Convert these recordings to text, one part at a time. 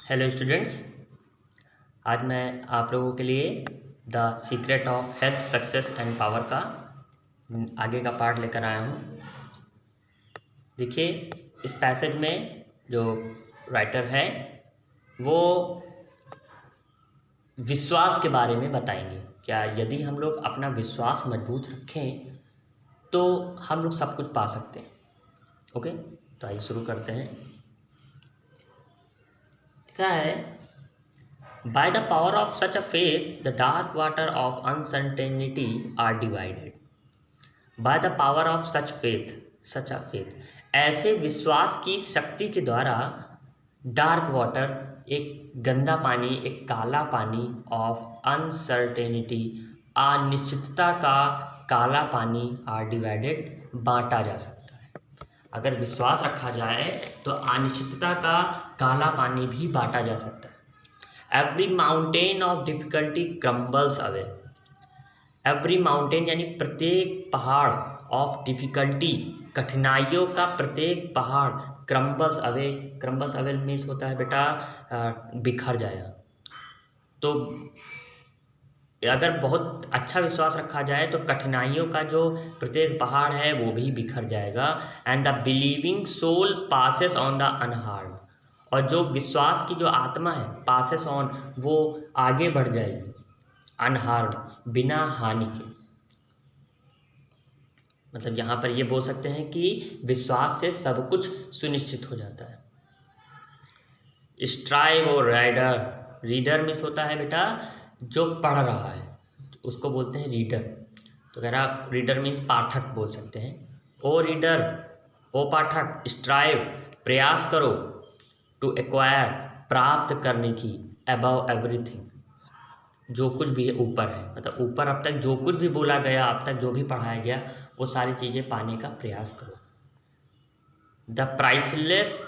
Hello students, आज मैं आप लोगों के लिए the secret of health success and power का आगे का पार्ट लेकर आया हूँ। देखिए, इस पैसेज में जो राइटर है वो विश्वास के बारे में बताएंगे। क्या यदि हम लोग अपना विश्वास मजबूत रखें तो हम लोग सब कुछ पा सकते हैं। ओके, तो आइए शुरू करते हैं। क्या है? By the power of such a faith, the dark water of uncertainty are divided. By the power of such a faith, ऐसे विश्वास की शक्ति के द्वारा डार्क वाटर, एक गंदा पानी, एक काला पानी, ऑफ अनसर्टेनिटी, अनिश्चितता का काला पानी, आर डिवाइडेड, बांटा जा सकता है। अगर विश्वास रखा जाए तो अनिश्चितता का काला पानी भी बांटा जा सकता है। Every mountain of difficulty crumbles away. Every mountain यानी प्रत्येक पहाड़, ऑफ डिफिकल्टी कठिनाइयों का प्रत्येक पहाड़, क्रम्बल्स अवे मीन्स होता है बेटा बिखर जाएगा। तो अगर बहुत अच्छा विश्वास रखा जाए तो कठिनाइयों का जो प्रत्येक पहाड़ है वो भी बिखर जाएगा। And the believing soul passes on the unheard, और जो विश्वास की जो आत्मा है पासेस ऑन, वो आगे बढ़ जाएगी अनहार्ड, बिना हानि के। मतलब यहाँ पर ये बोल सकते हैं कि विश्वास से सब कुछ सुनिश्चित हो जाता है। स्ट्राइव और रीडर मिस होता है बेटा जो पढ़ रहा है, उसको बोलते हैं रीडर। तो कह रहा रीडर मीन्स पाठक बोल सकते हैं। ओ रीडर, ओ पाठक, स्ट्राइव प्रयास करो, टू एक्वायर प्राप्त करने की, अबव एवरीथिंग जो कुछ भी है ऊपर है, मतलब ऊपर अब तक जो कुछ भी बोला गया, अब तक जो भी पढ़ाया गया, वो सारी चीज़ें पाने का प्रयास करो। The priceless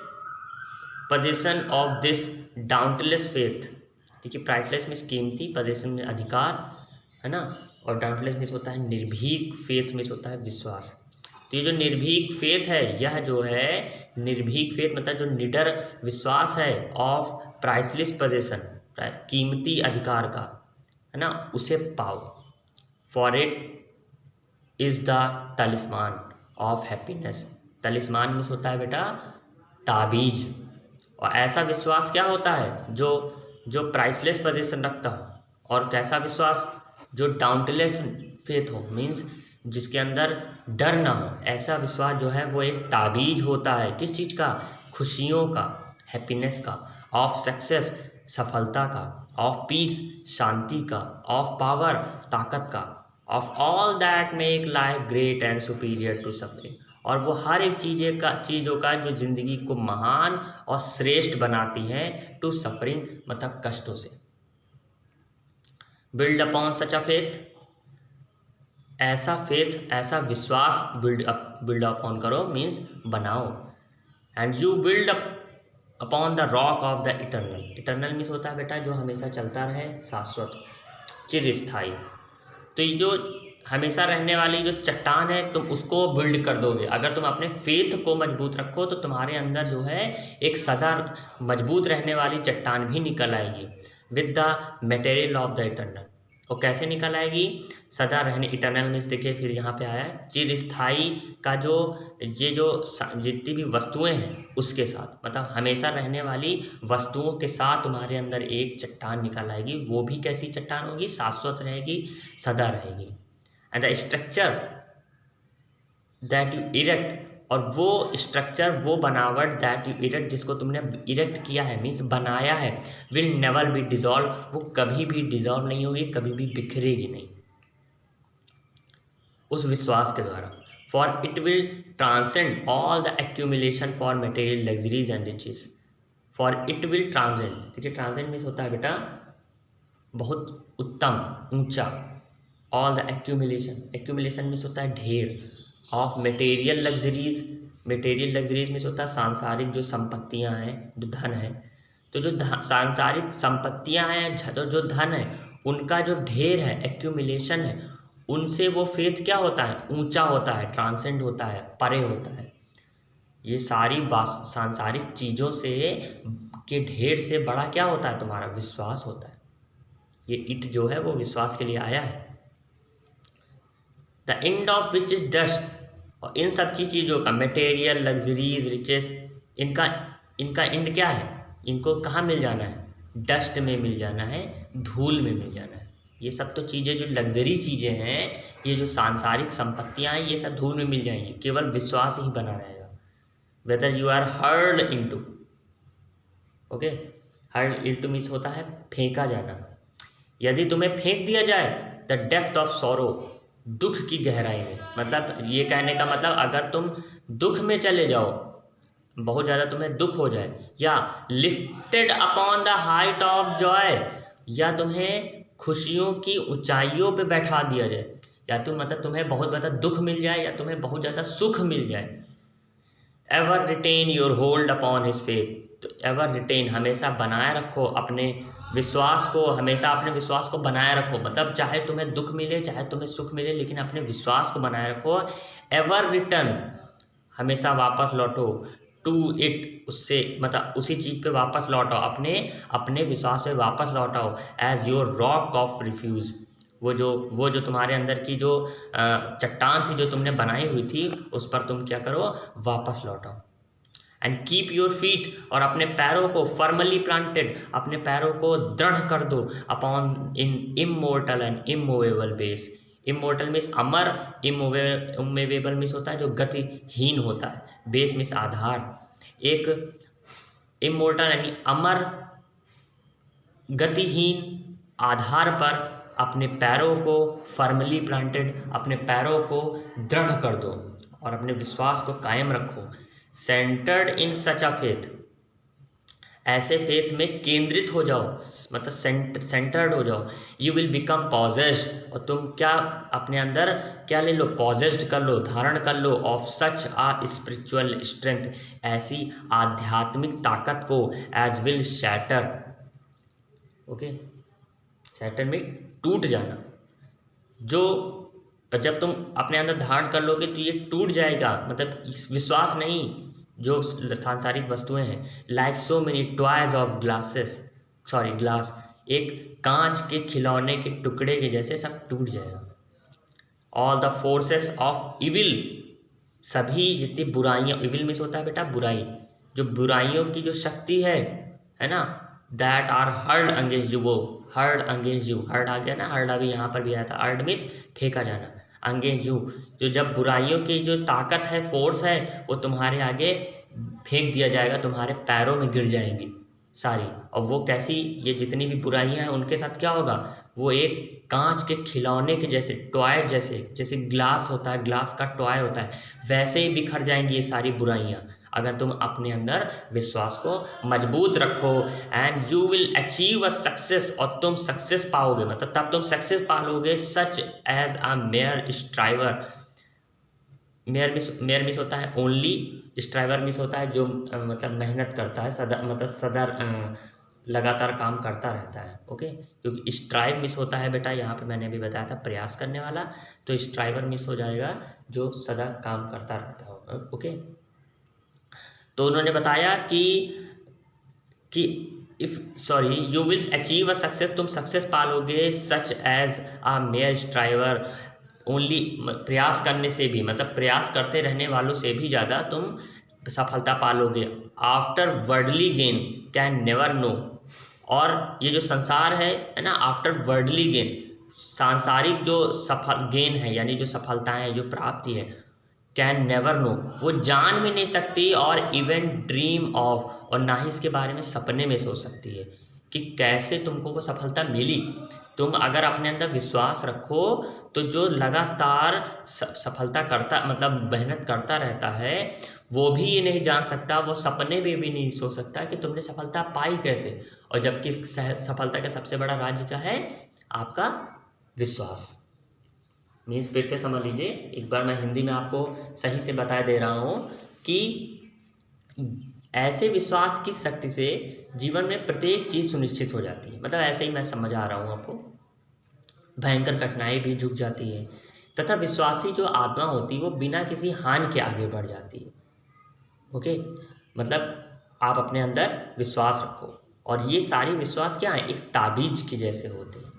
position of this dauntless faith. देखिए, प्राइसलेस में कीमती, पोजीशन में अधिकार है ना, और डाउटलेस में होता है निर्भीक, फेथ में होता है विश्वास। तो ये जो निर्भीक फेथ है, यह जो है निर्भीक फेथ मतलब जो निडर विश्वास है, ऑफ प्राइसलेस पोजीशन, कीमती अधिकार का, है ना, उसे पाओ। For it is the talisman of happiness. Talisman में होता है बेटा ताबीज। और ऐसा विश्वास क्या होता है जो प्राइसलेस पोजीशन रखता हो। और कैसा विश्वास? जो डाउटलेस फेथ हो, मीन्स जिसके अंदर डर ना हो। ऐसा विश्वास जो है वो एक ताबीज होता है। किस चीज़ का? खुशियों का, हैप्पीनेस का, ऑफ सक्सेस सफलता का, ऑफ पीस शांति का, ऑफ पावर ताकत का, of all that make life great and superior to suffering. और वो हर एक चीज़ों का जो जिंदगी को महान और श्रेष्ठ बनाती है, टू सफरिंग मतलब कष्टों से। बिल्ड अपॉन सच अ फेथ, ऐसा फेथ, ऐसा विश्वास बिल्ड अपॉन करो, मीन्स बनाओ। And you build upon the rock of the eternal. Eternal means होता है बेटा जो हमेशा चलता रहे, शाश्वत, चिरस्थायी। तो ये जो हमेशा रहने वाली जो चट्टान है, तुम उसको बिल्ड कर दोगे। अगर तुम अपने फेथ को मजबूत रखो तो तुम्हारे अंदर जो है एक सदा मजबूत रहने वाली चट्टान भी निकल आएगी, with the material of the eternal. और कैसे निकल आएगी? सदा रहने, इटर्नल मीन्स देखिए फिर यहाँ पे आया है चिरस्थायी का, ये जो जितनी भी वस्तुएं हैं उसके साथ, मतलब हमेशा रहने वाली वस्तुओं के साथ तुम्हारे अंदर एक चट्टान निकल आएगी। वो भी कैसी चट्टान होगी? शाश्वत रहेगी, सदा रहेगी। And the structure that you erect, और वो स्ट्रक्चर, वो बनावट, दैट यू इरेक्ट जिसको तुमने इरेक्ट किया है, मीन्स बनाया है, विल नेवर बी डिजॉल्व, वो कभी भी डिजॉल्व नहीं होगी, कभी भी बिखरेगी नहीं उस विश्वास के द्वारा। For it will transcend all the accumulation for material luxuries and riches. For it will transcend, देखिए ट्रांसेंड मीन्स होता है बेटा बहुत उत्तम, ऊंचा। ऑल द एक्यूमुलेशन मीन्स होता है ढेर, ऑफ मटेरियल लग्जरीज में होता है सांसारिक जो संपत्तियां हैं, जो धन है। तो जो सांसारिक संपत्तियां हैं, जो धन है, उनका जो ढेर है, एक्यूमुलेशन है, उनसे वो फेथ क्या होता है? ऊंचा होता है, ट्रांसेंड होता है, परे होता है। ये सारी सांसारिक चीज़ों से के ढेर से बड़ा क्या होता है? तुम्हारा विश्वास होता है। ये इट जो है वो विश्वास के लिए आया है। The end of which is dust. और इन सब चीज़ों का, मटेरियल, लग्जरीज, रिचेस, इनका एंड क्या है? इनको कहाँ मिल जाना है? डस्ट में मिल जाना है, धूल में मिल जाना है। ये सब तो चीज़ें जो लग्जरी चीज़ें हैं, ये जो सांसारिक संपत्तियाँ हैं, ये सब धूल में मिल जाएंगी। केवल विश्वास ही बना रहेगा। Whether you are hurled into, okay, hurled into means होता है फेंका जाना। यदि तुम्हें फेंक दिया जाए, द डेप्थ ऑफ सॉरो, दुख की गहराई में, मतलब ये कहने का मतलब अगर तुम दुख में चले जाओ, बहुत ज़्यादा तुम्हें दुख हो जाए, या lifted upon the height of Joy, या तुम्हें खुशियों की ऊंचाइयों पे बैठा दिया जाए, या तो मतलब तुम्हें बहुत ज़्यादा दुख मिल जाए या तुम्हें बहुत ज़्यादा सुख मिल जाए। Ever retain your hold upon his faith, तो एवर रिटेन, हमेशा बनाए रखो अपने विश्वास को, हमेशा अपने विश्वास को बनाए रखो। मतलब चाहे तुम्हें दुख मिले, चाहे तुम्हें सुख मिले, लेकिन अपने विश्वास को बनाए रखो। एवर रिटर्न, हमेशा वापस लौटो। टू इट, उससे मतलब उसी चीज़ पे वापस लौटाओ, अपने विश्वास पे वापस लौटाओ। As your rock of refuge, वो जो तुम्हारे अंदर की जो चट्टान थी जो तुमने बनाई हुई थी, उस पर तुम क्या करो? वापस लौटाओ। एंड कीप योर फीट, और अपने पैरों को फर्मली प्लांटेड, अपने पैरों को दृढ़ कर दो upon in immortal and immovable base. Immortal means Amar, immovable means होता है जो गतिहीन होता है, बेस मीन्स आधार। एक इमोर्टल यानी अमर गतिहीन आधार पर अपने पैरों को फर्मली प्लांटेड, अपने पैरों को दृढ़ कर दो और अपने विश्वास को कायम रखो। सेंटर्ड इन सच अ फेथ, ऐसे फेथ में केंद्रित हो जाओ, मतलब सेंटर्ड हो जाओ। यू विल बिकम पॉजेस्ड, और तुम क्या अपने अंदर क्या ले लो? पॉजेस्ड कर लो, धारण कर लो। Of such a spiritual strength, ऐसी आध्यात्मिक ताकत को। As will shatter, okay, shatter में टूट जाना। जो जब तुम अपने अंदर धारण कर लोगे तो ये टूट जाएगा, मतलब विश्वास नहीं, जो सांसारिक वस्तुएं हैं। Like so many toys of glass, एक कांच के खिलौने के टुकड़े के जैसे सब टूट जाएगा। All the forces of evil, सभी जितनी बुराइयाँ, इविल मीन्स होता है बेटा बुराई, जो बुराइयों की जो शक्ति है ना, that are hurled against you, वो हर्ड अगेंस्ट यू, हर्ड आ गया ना, हर्ड अभी यहाँ पर भी आया था, हर्ड मीन्स फेंका जाना, अगेंस्ट यू, जो जब बुराइयों की जो ताकत है, फोर्स है, वो तुम्हारे आगे फेंक दिया जाएगा, तुम्हारे पैरों में गिर जाएंगी सारी। और वो कैसी, ये जितनी भी बुराइयां हैं उनके साथ क्या होगा? वो एक कांच के खिलौने के जैसे, टॉय जैसे ग्लास होता है, ग्लास का टॉय होता है, वैसे ही बिखर जाएंगी ये सारी बुराइयां, अगर तुम अपने अंदर विश्वास को मजबूत रखो। And you will achieve a success, और तुम सक्सेस पाओगे, मतलब तब तुम सक्सेस पालोगे। Such as a mere striver, mere मिस होता है ओनली, स्ट्राइवर मिस होता है जो मतलब मेहनत करता है, सदा लगातार काम करता रहता है, ओके। क्योंकि स्ट्राइव मिस होता है बेटा, यहाँ पे मैंने अभी बताया था प्रयास करने वाला, तो स्ट्राइवर मिस हो जाएगा जो सदा काम करता रहता होगा, ओके। तो उन्होंने बताया कि you will achieve a success, तुम सक्सेस पालोगे। Such as a mere striver, only, प्रयास करने से भी, मतलब प्रयास करते रहने वालों से भी ज़्यादा तुम सफलता पालोगे। After worldly gain can never know, और ये जो संसार है ना, आफ्टर वर्डली गेन, सांसारिक जो सफल गेन है, यानी जो सफलताएं हैं, जो प्राप्ति है, कैन नेवर नो, वो जान भी नहीं सकती, और इवन ड्रीम ऑफ, और ना ही इसके बारे में सपने में सोच सकती है कि कैसे तुमको वो सफलता मिली। तुम अगर अपने अंदर विश्वास रखो तो जो लगातार सफलता करता, मतलब मेहनत करता रहता है, वो भी ये नहीं जान सकता, वो सपने में भी नहीं सोच सकता कि तुमने सफलता पाई कैसे। और जबकि इस सफलता का सबसे बड़ा राज क्या है? आपका विश्वास। मीन्स फिर से समझ लीजिए, एक बार मैं हिंदी में आपको सही से बता दे रहा हूँ कि ऐसे विश्वास की शक्ति से जीवन में प्रत्येक चीज़ सुनिश्चित हो जाती है। मतलब ऐसे ही मैं समझा रहा हूँ आपको, भयंकर कठिनाई भी झुक जाती है, तथा विश्वासी जो आत्मा होती है वो बिना किसी हानि के आगे बढ़ जाती है, ओके। मतलब आप अपने अंदर विश्वास रखो। और ये सारी विश्वास क्या है, एक ताबीज के जैसे होते हैं।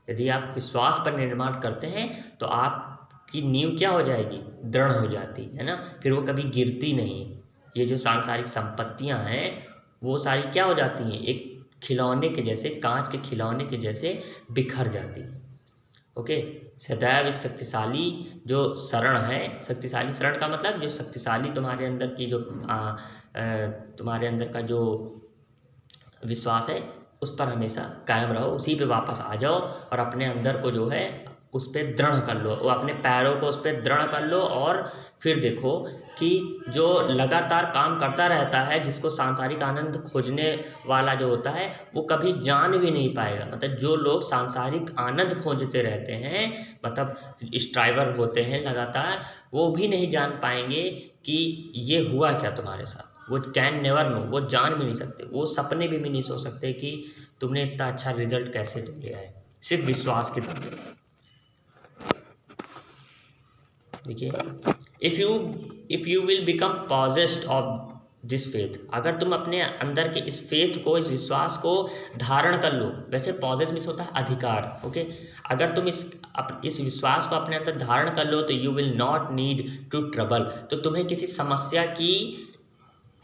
यदि आप विश्वास पर निर्माण करते हैं तो आपकी नींव क्या हो जाएगी, दृढ़ हो जाती है ना, फिर वो कभी गिरती नहीं। ये जो सांसारिक संपत्तियां हैं वो सारी क्या हो जाती हैं, एक खिलौने के जैसे, कांच के खिलौने के जैसे बिखर जाती है। ओके, सदैव शक्तिशाली जो शरण है, शक्तिशाली शरण का मतलब जो शक्तिशाली तुम्हारे अंदर की जो तुम्हारे अंदर का जो विश्वास है उस पर हमेशा कायम रहो, उसी पे वापस आ जाओ और अपने अंदर को जो है उस पर दृढ़ कर लो, वो अपने पैरों को उस पर दृढ़ कर लो। और फिर देखो कि जो लगातार काम करता रहता है, जिसको सांसारिक आनंद खोजने वाला जो होता है वो कभी जान भी नहीं पाएगा। मतलब जो लोग सांसारिक आनंद खोजते रहते हैं, मतलब स्ट्राइवर होते हैं लगातार, वो भी नहीं जान पाएंगे कि ये हुआ क्या तुम्हारे साथ। वो कैन नेवर नो, वो जान भी नहीं सकते, वो सपने भी नहीं सोच सकते कि तुमने इतना अच्छा रिजल्ट कैसे तुम ले आए, सिर्फ विश्वास के दम पे। देखिए, if you will become possessed of this faith, अगर तुम अपने अंदर के इस फेथ को, इस विश्वास को धारण कर लो। वैसे पॉजेस मीन्स होता है अधिकार। ओके, अगर तुम इस विश्वास को अपने अंदर धारण कर लो तो you will not need to trouble, तो तुम्हें किसी समस्या की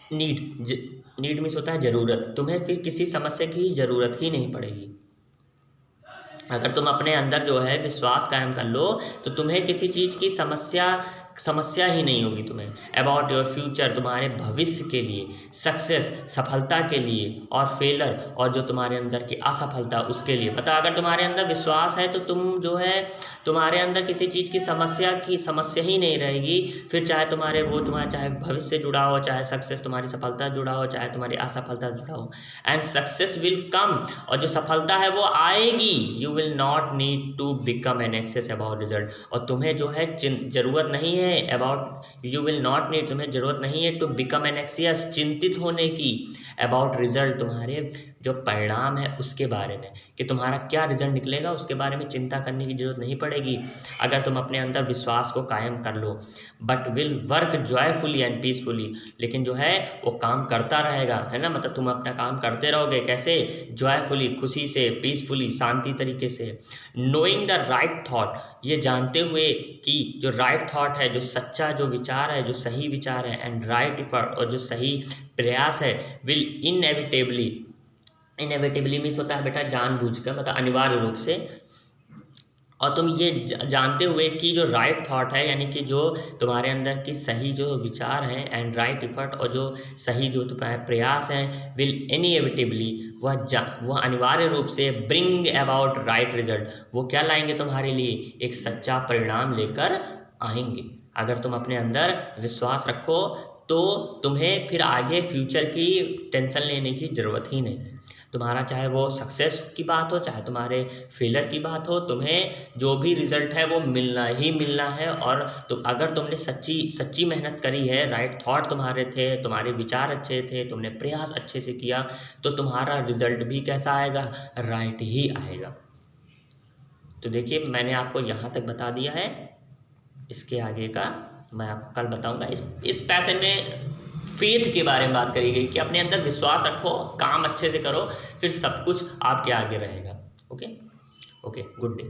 नीड मीन्स होता है ज़रूरत, तुम्हें फिर किसी समस्या की ज़रूरत ही नहीं पड़ेगी। अगर तुम अपने अंदर जो है विश्वास कायम कर लो तो तुम्हें किसी चीज़ की समस्या ही नहीं होगी। तुम्हें अबाउट योर फ्यूचर, तुम्हारे भविष्य के लिए, सक्सेस, सफलता के लिए, और फेलर, और जो तुम्हारे अंदर की असफलता उसके लिए। पता, अगर तुम्हारे अंदर विश्वास है तो तुम जो है तुम्हारे अंदर किसी चीज़ की समस्या ही नहीं रहेगी। फिर चाहे चाहे भविष्य से जुड़ा हो, चाहे सक्सेस तुम्हारी सफलता जुड़ा हो, चाहे तुम्हारी असफलता जुड़ा हो, एंड सक्सेस विल कम, और जो सफलता है वो आएगी। You will not need to become an excess about result, और तुम्हें जो है ज़रूरत नहीं है तुम्हें ज़रूरत नहीं है टू बिकम एन एक्सियस, चिंतित होने की, अबाउट रिजल्ट, तुम्हारे जो परिणाम है उसके बारे में, कि तुम्हारा क्या रिजल्ट निकलेगा उसके बारे में चिंता करने की जरूरत नहीं पड़ेगी अगर तुम अपने अंदर विश्वास को कायम कर लो। But will work joyfully and peacefully, लेकिन जो है वो काम करता रहेगा, है ना। मतलब तुम अपना काम करते रहोगे, कैसे, जॉयफुली, खुशी से, पीसफुली, शांति तरीके से। नोइंग द राइट थॉट, ये जानते हुए कि जो राइट थॉट है, जो सच्चा जो विचार है, जो सही विचार है, एंड राइट एफर्ट, और जो सही प्रयास है, विल इनएविटेबली मीन्स होता है बेटा जानबूझकर, मतलब अनिवार्य रूप से। और तुम ये जानते हुए कि जो राइट थॉट है, यानी कि जो तुम्हारे अंदर की सही जो विचार हैं, एंड राइट एफर्ट, और जो सही जो तुम्हारे प्रयास हैं, विल इनएविटेबली, वह अनिवार्य रूप से ब्रिंग अबाउट राइट रिजल्ट, वो क्या लाएंगे तुम्हारे लिए, एक सच्चा परिणाम लेकर आएंगे। अगर तुम अपने अंदर विश्वास रखो तो तुम्हें फिर आगे फ्यूचर की टेंशन लेने की ज़रूरत ही नहीं है। तुम्हारा चाहे वो सक्सेस की बात हो, चाहे तुम्हारे फेलर की बात हो, तुम्हें जो भी रिजल्ट है वो मिलना ही मिलना है। और अगर तुमने सच्ची मेहनत करी है, राइट थॉट तुम्हारे थे, तुम्हारे विचार अच्छे थे, तुमने प्रयास अच्छे से किया, तो तुम्हारा रिजल्ट भी कैसा आएगा, राइट ही आएगा। तो देखिए, मैंने आपको यहाँ तक बता दिया है, इसके आगे का मैं आपको कल बताऊँगा। इस पैसेज में फेथ के बारे में बात करी गई कि अपने अंदर विश्वास रखो, काम अच्छे से करो, फिर सब कुछ आपके आगे रहेगा। Okay, good day.